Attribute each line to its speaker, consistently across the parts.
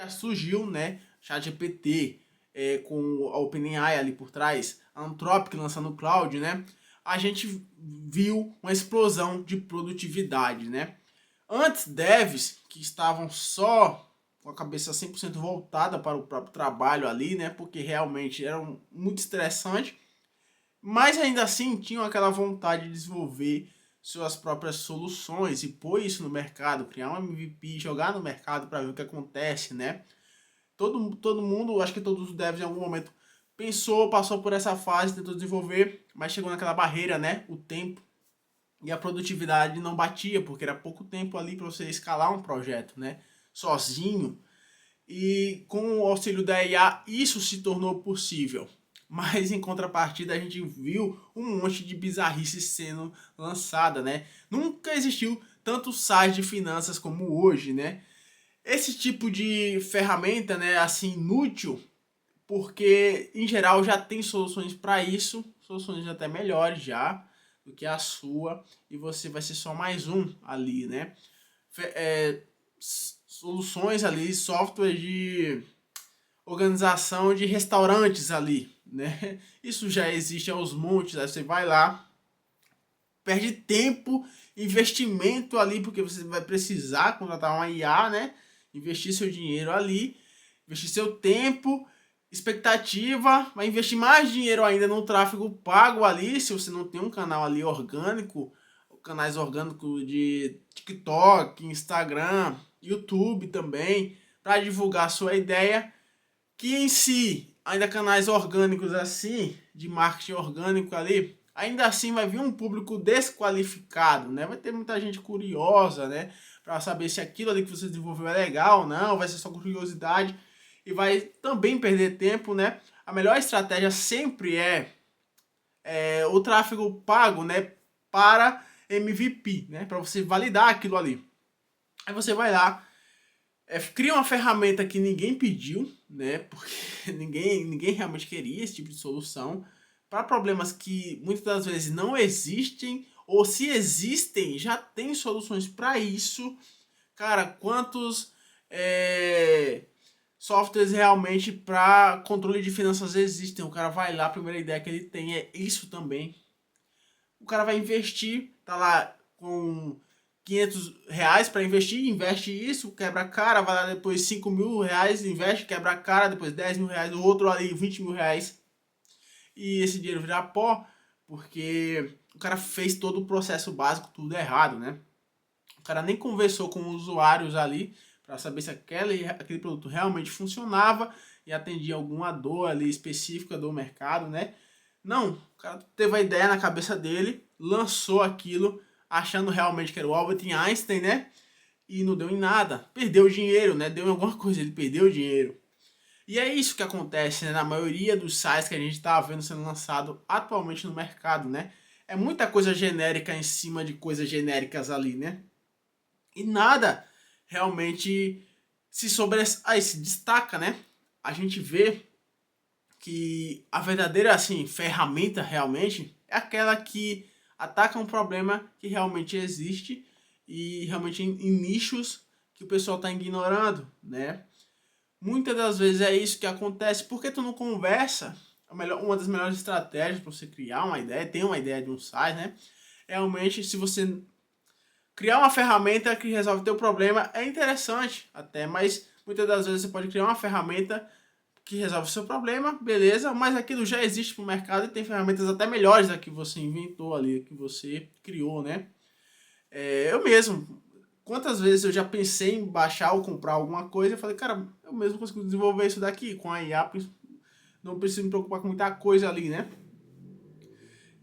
Speaker 1: já surgiu, né, ChatGPT, com a OpenAI ali por trás, a Anthropic lançando o Cloud, né, a gente viu uma explosão de produtividade, né. Antes, devs que estavam só com a cabeça 100% voltada para o próprio trabalho ali, né, porque realmente era muito estressante, mas ainda assim tinham aquela vontade de desenvolver suas próprias soluções e pôr isso no mercado, criar um MVP, jogar no mercado para ver o que acontece, né? Todo mundo, acho que todos os devs em algum momento pensou, passou por essa fase, tentou desenvolver, mas chegou naquela barreira, né? O tempo e a produtividade não batia, porque era pouco tempo ali para você escalar um projeto, né? Sozinho. E com o auxílio da IA, isso se tornou possível. Mas em contrapartida, a gente viu um monte de bizarrice sendo lançada, né? Nunca existiu tanto site de finanças como hoje, né? Esse tipo de ferramenta, né, assim, inútil, porque em geral já tem soluções para isso, soluções até melhores já do que a sua, e você vai ser só mais um ali, né? É, soluções ali, software de organização de restaurantes ali, né? Isso já existe aos montes, aí você vai lá, perde tempo, investimento ali, porque você vai precisar contratar uma IA, né? Investir seu dinheiro ali, investir seu tempo, expectativa, vai investir mais dinheiro ainda no tráfego pago ali, se você não tem um canal ali orgânico, canais orgânicos de TikTok, Instagram, YouTube também, para divulgar a sua ideia, que em si, ainda canais orgânicos assim, de marketing orgânico ali, ainda assim vai vir um público desqualificado, né? Vai ter muita gente curiosa, né? Para saber se aquilo ali que você desenvolveu é legal ou não, vai ser só curiosidade e vai também perder tempo, né? A melhor estratégia sempre é o tráfego pago, né? Para MVP, né? Para você validar aquilo ali. Aí você vai lá, cria uma ferramenta que ninguém pediu, né? Porque ninguém realmente queria esse tipo de solução para problemas que muitas das vezes não existem, ou se existem, já tem soluções para isso. Cara, quantos é, softwares realmente para controle de finanças existem? O cara vai lá, a primeira ideia que ele tem é isso também. O cara vai investir, tá lá com R$ 500 para investir, investe isso, quebra a cara, vai lá depois R$ 5.000, investe, quebra a cara, depois R$ 10.000, o outro ali R$ 20.000, e esse dinheiro vira pó, porque o cara fez todo o processo básico tudo errado, né? O cara nem conversou com os usuários ali para saber se aquele produto realmente funcionava e atendia alguma dor ali específica do mercado, né? Não, o cara teve a ideia na cabeça dele, lançou aquilo, achando realmente que era o Albert Einstein, né? E não deu em nada. Perdeu o dinheiro, né? Deu em alguma coisa, ele perdeu o dinheiro. E é isso que acontece, né, na maioria dos sites que a gente está vendo sendo lançado atualmente no mercado, né? É muita coisa genérica em cima de coisas genéricas ali, né? E nada realmente se destaca, né? A gente vê que a verdadeira assim ferramenta realmente é aquela que ataca um problema que realmente existe e realmente em nichos que o pessoal está ignorando, né? Muitas das vezes é isso que acontece. Porque tu não conversa? Uma das melhores estratégias para você criar uma ideia, ter uma ideia de um site, né? Realmente, se você criar uma ferramenta que resolve o teu problema, é interessante até, mas muitas das vezes você pode criar uma ferramenta que resolve o seu problema, beleza, mas aquilo já existe no mercado e tem ferramentas até melhores da que você inventou ali, que você criou, né? Eu mesmo, quantas vezes eu já pensei em baixar ou comprar alguma coisa e falei, cara, eu mesmo consigo desenvolver isso daqui com a IA, não preciso me preocupar com muita coisa ali, né?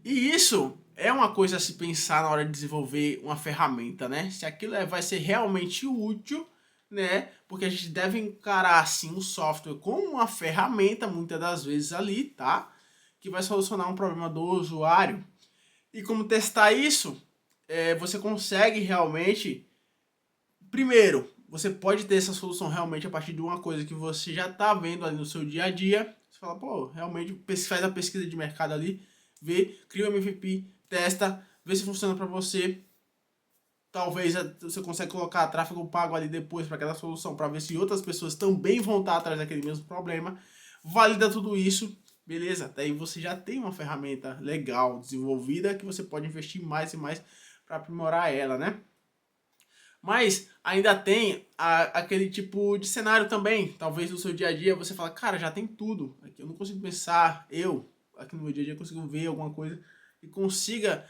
Speaker 1: E isso é uma coisa a se pensar na hora de desenvolver uma ferramenta, né? Se aquilo vai ser realmente útil, né? Porque a gente deve encarar assim o software como uma ferramenta, muitas das vezes ali, tá? Que vai solucionar um problema do usuário. E como testar isso? Você consegue realmente. Primeiro, você pode ter essa solução realmente a partir de uma coisa que você já está vendo ali no seu dia a dia. Você fala, pô, realmente faz a pesquisa de mercado ali, vê, cria um MVP, testa, vê se funciona para você. talvez você consegue colocar tráfego pago ali depois para aquela solução, para ver se outras pessoas também vão estar atrás daquele mesmo problema. Valida tudo isso, beleza? Daí você já tem uma ferramenta legal, desenvolvida, que você pode investir mais e mais para aprimorar ela, né? Mas ainda tem aquele tipo de cenário também. Talvez no seu dia a dia você fala, cara, já tem tudo. Aqui eu não consigo pensar, aqui no meu dia a dia consigo ver alguma coisa e consiga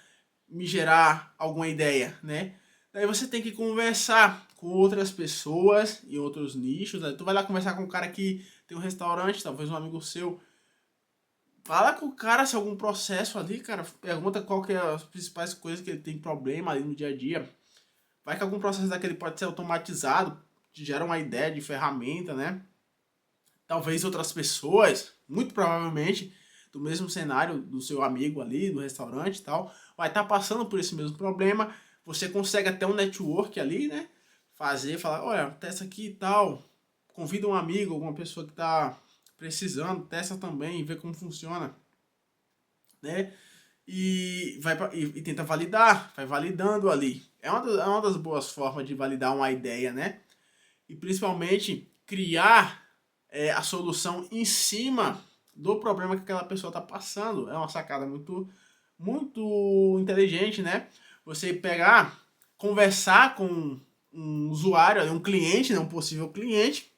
Speaker 1: me gerar alguma ideia, né? Daí você tem que conversar com outras pessoas em outros nichos. Né? Tu vai lá conversar com um cara que tem um restaurante, talvez um amigo seu. Fala com o cara se algum processo ali, cara. Pergunta qual que é as principais coisas que ele tem problema ali no dia a dia. Vai que algum processo daquele pode ser automatizado, te gera uma ideia de ferramenta, né? Talvez outras pessoas, muito provavelmente, do mesmo cenário do seu amigo ali, do restaurante e tal, vai estar passando por esse mesmo problema. Você consegue até um network ali, né? Falar, olha, testa aqui e tal. Convida um amigo, alguma pessoa que está precisando, testa também, vê como funciona, né? E tenta validar, vai validando ali. É uma das boas formas de validar uma ideia, né? E principalmente criar a solução em cima do problema que aquela pessoa está passando. É uma sacada muito inteligente, né? Você pegar, conversar com um usuário, um cliente, né? Um possível cliente,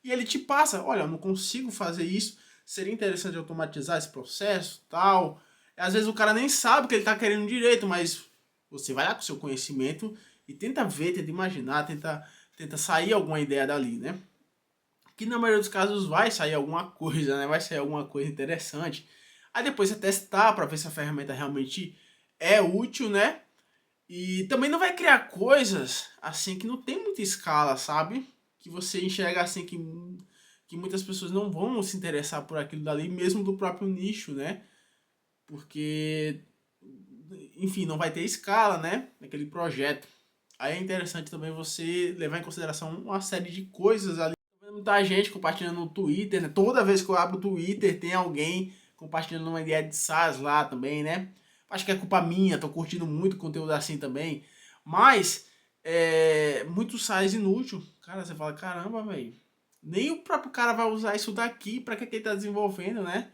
Speaker 1: e ele te passa, olha, eu não consigo fazer isso, seria interessante automatizar esse processo, tal. Às vezes o cara nem sabe o que ele está querendo direito, mas você vai lá com o seu conhecimento e tenta ver, tenta imaginar, tenta sair alguma ideia dali, né? Que na maioria dos casos vai sair alguma coisa, né? Vai sair alguma coisa interessante. Aí depois você testar para ver se a ferramenta realmente é útil, né? E também não vai criar coisas assim que não tem muita escala, sabe? Que você enxerga assim que muitas pessoas não vão se interessar por aquilo dali, mesmo do próprio nicho, né? Porque, enfim, não vai ter escala, né? Naquele projeto. Aí é interessante também você levar em consideração uma série de coisas ali. Muita gente compartilhando no Twitter, né? Toda vez que eu abro o Twitter tem alguém compartilhando uma ideia de SaaS lá também, né? Acho que é culpa minha, tô curtindo muito conteúdo assim também. Mas, muito SaaS inútil. Cara, você fala, caramba, velho. Nem o próprio cara vai usar isso daqui, pra que ele tá desenvolvendo, né?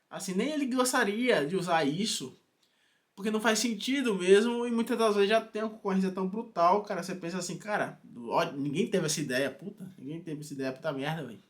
Speaker 1: Assim, nem ele gostaria de usar isso. Porque não faz sentido mesmo, e muitas das vezes já tem uma concorrência tão brutal, cara, você pensa assim, cara, ó, ninguém teve essa ideia, puta, ninguém teve essa ideia, puta merda, velho.